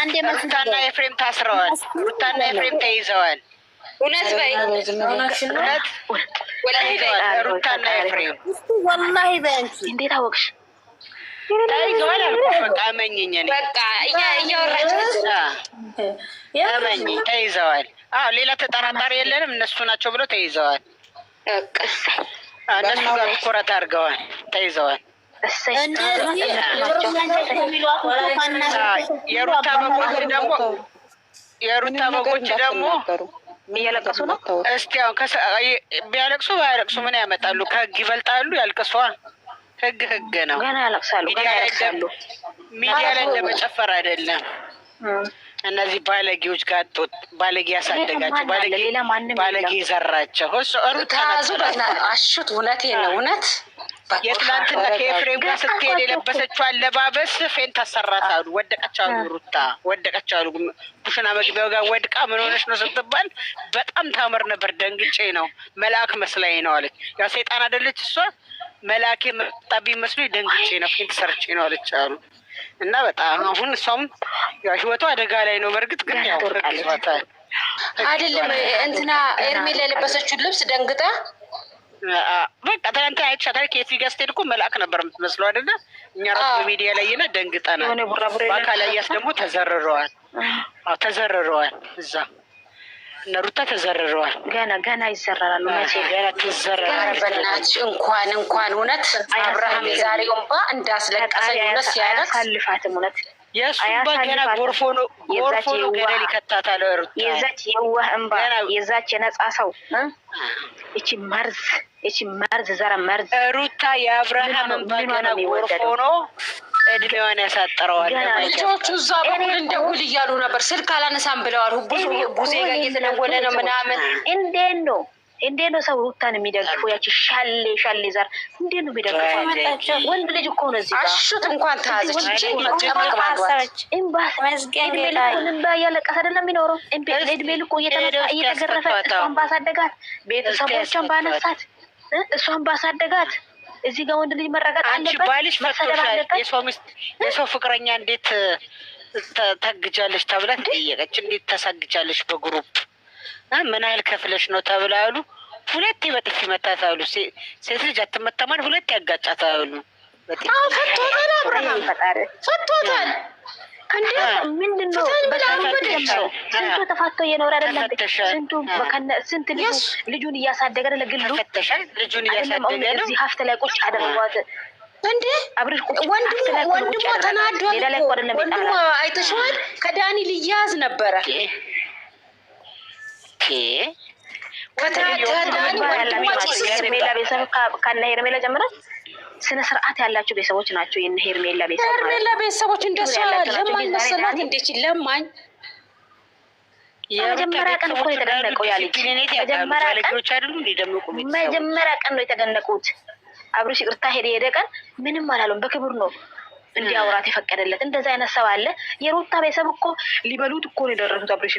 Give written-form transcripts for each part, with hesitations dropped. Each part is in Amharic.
አንዴ ሩታና ኤፍሬም ታስረዋል። ሩታና ኤፍሬም ተይዘዋል። እውነት በይ ሩታና ኤፍሬም ወላሂ በእንቺ እንዴት አወቅሽ? ተይዘዋል አልኩሽ። በቃ እመኝኝ እኔ በቃ እያወራች እመኝ ተይዘዋል። አዎ ሌላ ተጠራጣሪ የለንም። እነሱ ናቸው ብለው ተይዘዋል። እነሱ ጋር ትኩረት አድርገዋል። ተይዘዋል። የሩታ በጎች ደግሞ እያለቀሱ ነው። እስቲ አሁን ቢያለቅሱ ባያለቅሱ ምን ያመጣሉ? ከህግ ይበልጣሉ። ያልቅሷ ህግ ነው። ገና ያለቅሳሉ። ሚዲያ ላይ እንደመጨፈር አይደለም። እነዚህ ባለጌዎች ጋር ባለጌ ያሳደጋቸው ባለጌ ዘራቸው ታዙ አሹት። እውነቴን ነው። እውነት የትላንትና ከኤፍሬም ጋር ስትሄድ የለበሰችው አለባበስ ፌን ታሰራታሉ። ወደቀች አሉ። ሩታ ወደቀች አሉ። ኩሽና መግቢያው ጋር ወድቃ ምን ሆነች ነው ስትባል በጣም ታምር ነበር። ደንግጬ ነው መልአክ መስላኝ ነው አለች። ያው ሰይጣን አይደለች እሷ። መልአክ የመጣብኝ መስሎኝ ደንግጬ ነው ፌን ተሰርቼ ነው አለች አሉ። እና በጣም አሁን እሷም ያው ህይወቷ አደጋ ላይ ነው። በእርግጥ ግን ያው ተቀጥቷታል አይደለም። እንትና ኤርሜላ የለበሰችውን ልብስ ደንግጣ በቃ ትናንት አይቻታል። ከየት ጋር ስትሄድ እኮ መልአክ ነበር የምትመስለው አይደለ? እኛ ራሱ በሚዲያ ላይ እና ደንግጠናል። በአካል ያስ ደግሞ ተዘርረዋል። ተዘርረዋል። እዛ እነ ሩታ ተዘርረዋል። ገና ይዘራራሉ። መቼ ገና ተዘርረዋል። በእናትሽ እንኳን እውነት አብርሃም የዛሬው እንባ እንዳስለቀሰኝ እውነት ሲያለቅስ አልፋትም እውነት የእሱ እንባ ገና ጎርፎ ነው ገደል ይከታታል። ሩታ የዛች የዋህ እንባ የዛች የነጻ ሰው እቺ መርዝ ዘረ መርዝ ሩታ የአብርሃም እንባ ገና ጎርፎ ነው እድሜዋን ያሳጥረዋል። ልጆቹ እዛ በኩል እንደውል እያሉ ነበር። ስልክ አላነሳም ብለዋል። ቡዜ ጋር እየተደወለ ነው ምናምን። እንዴት ነው ሰው ሩታን የሚደግፉ? ያቺ ሻሌ ዘር እንዴት ነው የሚደግፉ? ወንድ ልጅ እኮ ነው እዚህ ጋር አሹት እንኳን ታዘች እንባ እያለቀሰ አይደለም የሚኖረው። እድሜ ልኮ እየተገረፈ እሷን ባሳደጋት፣ ቤተሰቦቿን ባነሳት፣ እሷን ባሳደጋት እዚህ ጋር ወንድ ልጅ መረጋት አለበት። ባልሽ ፈቶሻል። የሰው ፍቅረኛ እንዴት ታግጃለሽ ተብላ ተጠየቀች። እንዴት ታሳግጃለሽ በግሩፕ ምን ያህል ከፍለሽ ነው ተብላሉ። ሁለቴ በጥፊ መታታሉ። ሴት ልጅ አትመታማል። ሁለቴ ያጋጫታሉ። ፈቶታል። ምንድነው ስንቱ ተፋቶ እየኖረ አይደለም? ስንት ልጁን እያሳደገ ለግሉ ልጁን እያሳደገ ነው። እዚህ ሀፍት ላይ ቁጭ አደረጓት እንዴ! ወንድሟ ተናዷል። ወንድሟ አይተሽዋል። ከዳኒ ልያዝ ነበረ ሄርሜላ ጀምረ ስነ ስርዓት ያላቸው ቤተሰቦች ናቸው። የነ ሄርሜላ ቤተሰቦች እንደሷ ለማኝ መሰላት። እንዴች ለማኝ መጀመሪያ ቀን እኮ የተደነቀው ያለች መጀመሪያ ቀን ነው የተደነቁት። አብርሽ ይቅርታ ሄደ ቀን ምንም አላለም። በክብር ነው እንዲያወራት የፈቀደለት። እንደዛ አይነት ሰው አለ። የሩታ ቤተሰብ እኮ ሊበሉት እኮ ነው የደረሱት። አብርሽ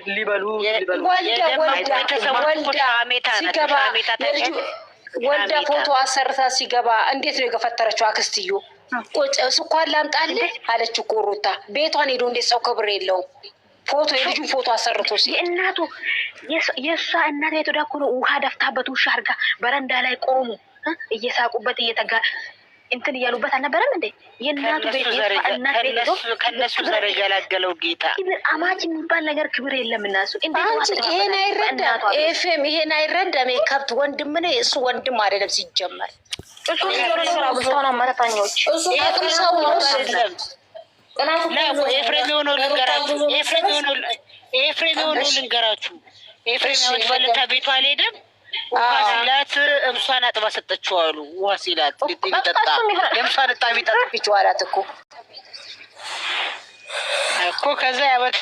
ወልዳ ፎቶ አሰርታ ሲገባ እንዴት ነው የገፈተረችው? አክስትዮ ስኳር ላምጣልህ አለች እኮ ሩታ። ቤቷን ሄዶ እንዴት ሰው ክብር የለውም? ፎቶ የልጁን ፎቶ አሰርቶ የእናቱ የእሷ እናት ቤት ወዳ እኮ ነው ውሃ ደፍታበት ውሻ አድርጋ በረንዳ ላይ ቆሙ እየሳቁበት እየተጋ እንትን እያሉበት አልነበረም እንዴ? የእናቱ ቤት እናት ቤት ከነሱ ዘር የገላገለው ጌታ አማች የሚባል ነገር ክብር የለም። እናሱ ይሄን አይረዳም። ኤፍኤም ይሄን አይረዳም። የከብት ወንድም ነው እሱ። ወንድም አይደለም ሲጀመር። እሱ ነው መረታኞች ኤፍሬም የሆነው ልንገራችሁ። ኤፍሬም በለታ ቤቷ አልሄደም። ውሃ ሲላት እምሷን አጥባ ሰጠችው አሉ። ውሃ ሲላት ሊጠጣ የምሷን እጣቢ ጠጥፊችው አላት እኮ ከዛ ያበት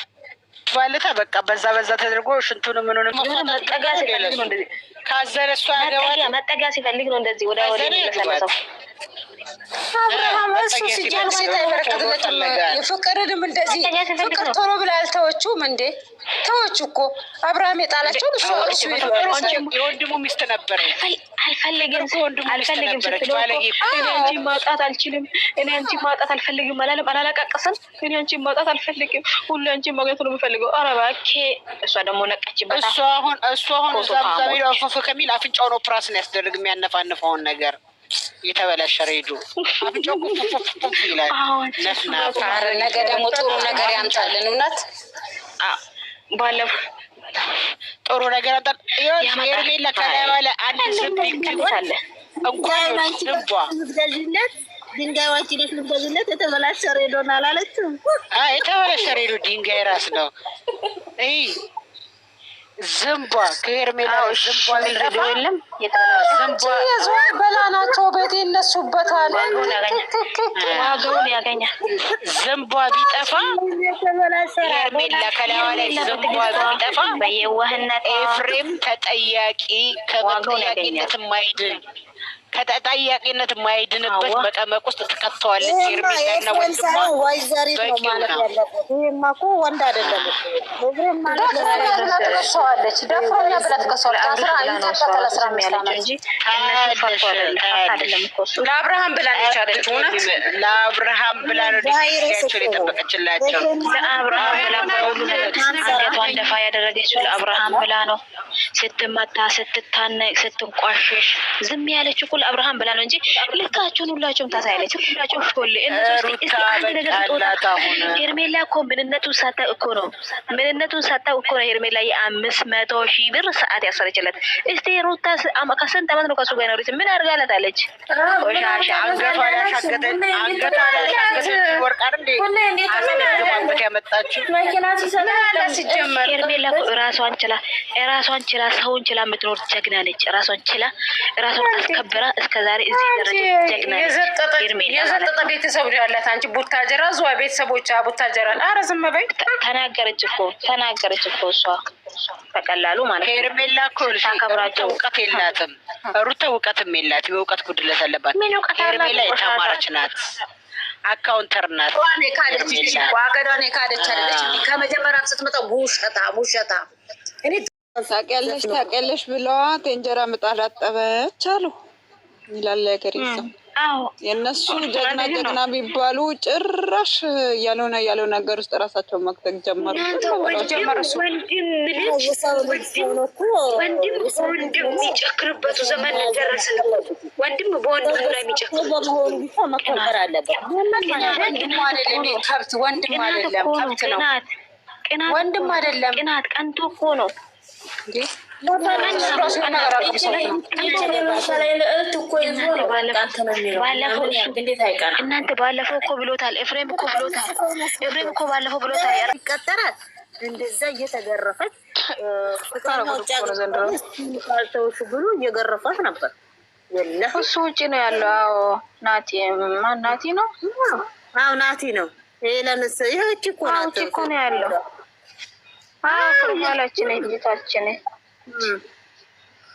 ባለታ በቃ በዛ ተደርጎ ሽንቱን ምኑንም መጠጋ ሲፈልግ ነው እንደዚህ ካዘለ እሷ ያገባል። መጠጋ ሲፈልግ ነው እንደዚህ ወደ ለሰለሰው አብርሃም እሱ ሲጀምር ሴት አይበረከትለትም። የፍቅርንም እንደዚህ ፍቅር ቶሎ ብላ አልተወችውም እንዴ? ተወች እኮ አብርሃም የጣላቸውን እሱ የወንድሙ ሚስት ነበረ። አልፈልግም ስትለው እኔ አንቺን ማውጣት አልችልም፣ እኔ አንቺን ማውጣት አልፈልግም አላለም። አላለቃቀሰም። እኔ አንቺን ማውጣት አልፈልግም፣ ሁሉ አንቺን ማግኘት ነው የምፈልገው። ኧረ እባክህ። እሷ ደግሞ ነቀችበት። እሱ አሁን ዛብዛቢ አፈፈ ከሚል አፍንጫው ነው ፕራስን ያስደርግ የሚያነፋንፈውን ነገር የተበላሸ ሬዲዮ አፍንጫው ቁፍ ይላል። ነፍናፍ ነገ ደግሞ ጥሩ ነገር ያምጣልን። እውነት ባለፈው ጥሩ ነገር ያምጣል። ሄርሜላ ከላይ ባለ አንድ ዝም ይክታል እንኳን ዝምቧ ድንጋይ ዋችለሽ ልትገዙለት የተበላሸ ሬዲዮ ነው አላለችም? የተበላሸ ሬዲዮ ድንጋይ ራስ ነው። ዝምቧ ከሄርሜላ ዝምቧ ሊረዱ የለም። ዝምቧ በላ ናቸው። ቤት ይነሱበታል። ዋጋውን ያገኛል። ዝምቧ ቢጠፋ ሄርሜላ ከላዋ ላይ ዝምቧ ቢጠፋ በየዋህነት ኤፍሬም ተጠያቂ ከተጠያቂነት የማይድን ከተጠያቂነት የማይድንበት መቀመቅ ውስጥ ትከተዋለች። ሄርሜላና ወንድሟ ወይዘሪት ነው ማለት ያለበት። ይሄማ እኮ ወንድ አይደለም እኮ እግሬም ማለት ትከሰዋለች። ደፍሮኛ ብላ ትከሰዋለች። ለአብርሃም ብላ ነች አለች። እውነት ለአብርሃም ብላ ነው ዲሲሽናቸውን የጠበቀችላቸው። ለአብርሃም ብላ በሁሉ አንገቷን ደፋ ያደረገችው ለአብርሃም ብላ ነው። ስትመታ፣ ስትታነቅ፣ ስትንቋሸሽ ዝም ያለች እኮ ለአብርሃም ብላ ነው እንጂ ልካቸውን ሁላቸውም ታሳያለች። ሁላቸውም ሾል ሄርሜላ እኮ ምንነቱን ሳታውቅ እኮ ነው ሄርሜላ የ500,000 ብር ሰዓት ያሰረችለት። እስቲ ሩታ ከስንት ዓመት ነው ከሱ ጋር ኖረች? ምን አድርጋለታለች? ቆሻሻ አንገቷ ያሻገተች ወርቅ አይደል እንዴ ያመጣችው ሲጀመር። ሄርሜላ እኮ ራሷን ችላ ሰውን ችላ የምትኖር ጀግና ነች። ራሷን ችላ ራሷን አስከብራ እስከዛሬ እዚህ ደረጃ ጀግና ነች። የዘጠጠ ቤተሰብ ነው ያላት። አንቺ ቡታጀራ ዙዋ ቤተሰቦቿ ቡታጀራ። ኧረ ዝም በይ። ተናገረች እኮ እሷ በቀላሉ ማለት ነው። ሄርሜላ እኮ ታከብራቸው እውቀት የላትም። ሩታ እውቀትም የላትም። የእውቀት ጉድለት አለባት። ሄርሜላ የተማረች ናት። አካውንተር ናት። ዋገዷን የካደች አለች። ከመጀመሪያም ስትመጣ ውሸታ እኔ ታውቂያለሽ ብለዋት የእንጀራ ምጣድ አጠበች አሉ ይላል ያገሬ ሰው። የእነሱ ጀግና ቢባሉ ጭራሽ ያልሆነ ነገር ውስጥ ራሳቸውን መክተት ጀመሩ። ወንድም የሚጨክርበት ዘመን ደረሰ። ወንድም በወንድሙ ላይ የሚጨክር በመሆኑ ብቻ መከበር አለበት። ወንድም አይደለም ከብት፣ ወንድም አይደለም ከብት ነው። ወንድም አይደለም ቅናት ቀንቶ እኮ ነው። እናንተ ባለፈው እኮ ብሎታል። ኤፍሬም እኮ ባለፈው ብሎታል። ይቀጠራል እንደዛ እየተገረፈች ካልተውሽ ብሎ እየገረፋት ነበር። እሱ ውጭ ነው ያለው። አዎ ናቲ ነው። አዎ ናቲ ነው። ሄለንስ ይህች እኮ ናት እኮ ነው ያለው። አዎ ፕሮፋይላችን ልጅታችን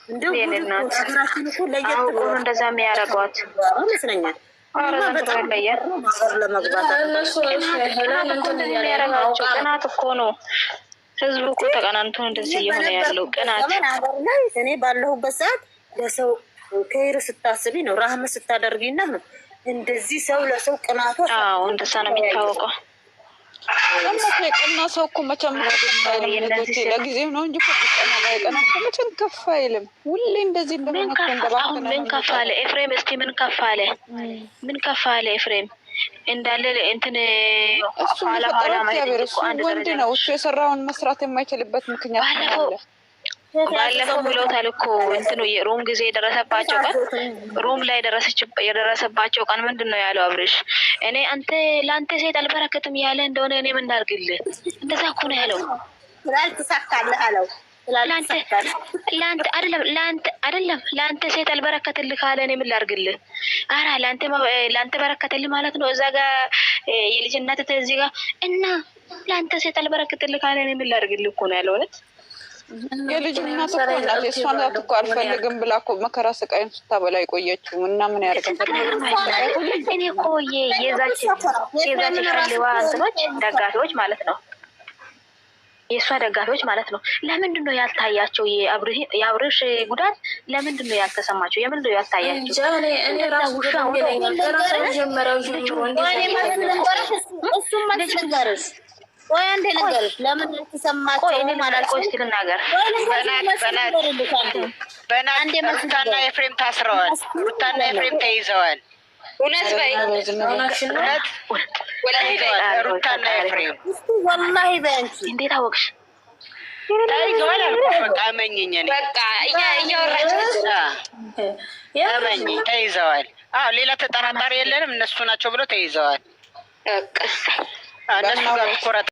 እንደው ሀገራችን እኮ ለየት ብሎ እንደዛ የሚያደርጓት ይመስለኛል። የሚያደርጋቸው ቅናት እኮ ነው። ህዝቡ እኮ ተቀናንቶ እንደዚህ እየሆነ ያለው ቅናት። እኔ ባለሁበት ሰዓት ለሰው ከይር ስታስቢ ነው ራህመ ስታደርጊና ነው እንደዚህ ሰው ለሰው ቅናቱ። አዎ እንደዛ ነው የሚታወቀው። የቀና ሰው እኮ መቼም ለጊዜው ነው እንጂ ቀና ባይቀና መቼም ከፍ አይልም። ሁሌ እንደዚህ ምን ከፍ አለ ኤፍሬም? እስቲ ምን ከፍ አለ ኤፍሬም? እንዳለ እንትን ወንድ ነው እሱ የሰራውን መስራት የማይችልበት ምክንያት ባለፈው ብሎታል እኮ እንትኑ የሩም ጊዜ የደረሰባቸው ቀን ሩም ላይ የደረሰባቸው ቀን ምንድን ነው ያለው አብርሽ? እኔ ለአንተ ሴት አልበረከትም ያለ እንደሆነ እኔ ምን ላድርግልህ? እንደዛ እኮ ነው ያለው። ላልተሳካልህ አለው። ለአንተ ሴት አልበረከትልህ ካለ እኔ ምን ላድርግልህ? ኧረ ለአንተ በረከትልህ ማለት ነው። እዛ ጋር የልጅነት እዚህ ጋር እና ለአንተ ሴት አልበረከትልህ ካለ እኔ ምን ላድርግልህ እኮ ነው ያለው። እውነት የልጁ እናት እኮ ናት። የእሷ እናት እኮ አልፈልግም ብላ እኮ መከራ ስቃይን ስታበላ የቆየችው እና ምን ያደርጋታል? እኔ እኮ የዛች ሸሌዋ እንትኖች ደጋፊዎች ማለት ነው፣ የእሷ ደጋፊዎች ማለት ነው። ለምንድን ነው ያልታያቸው? የአብርሽ ጉዳት ለምንድን ነው ያልተሰማቸው? የምንድን ነው ያልታያቸው? ወይ አንዴ ልንገርሽ፣ ለምን ተሰማቸው ማለት ነው? እስኪ ልናገር። በናት ሩታና ኤፍሬም ታስረዋል። ሩታና ኤፍሬም ተይዘዋል። እውነት በይ ሩታና ኤፍሬም ወላሂ በእንቺ እንዴት አወቅሽ? ተይዘዋል አልኩሽ። በቃ እመኝኝ፣ እኔ በቃ እያወራች እመኝኝ፣ ተይዘዋል። አዎ ሌላ ተጠራጣሪ የለንም። እነሱ ናቸው ብሎ ተይዘዋል። እነሱ ጋር ትኩረት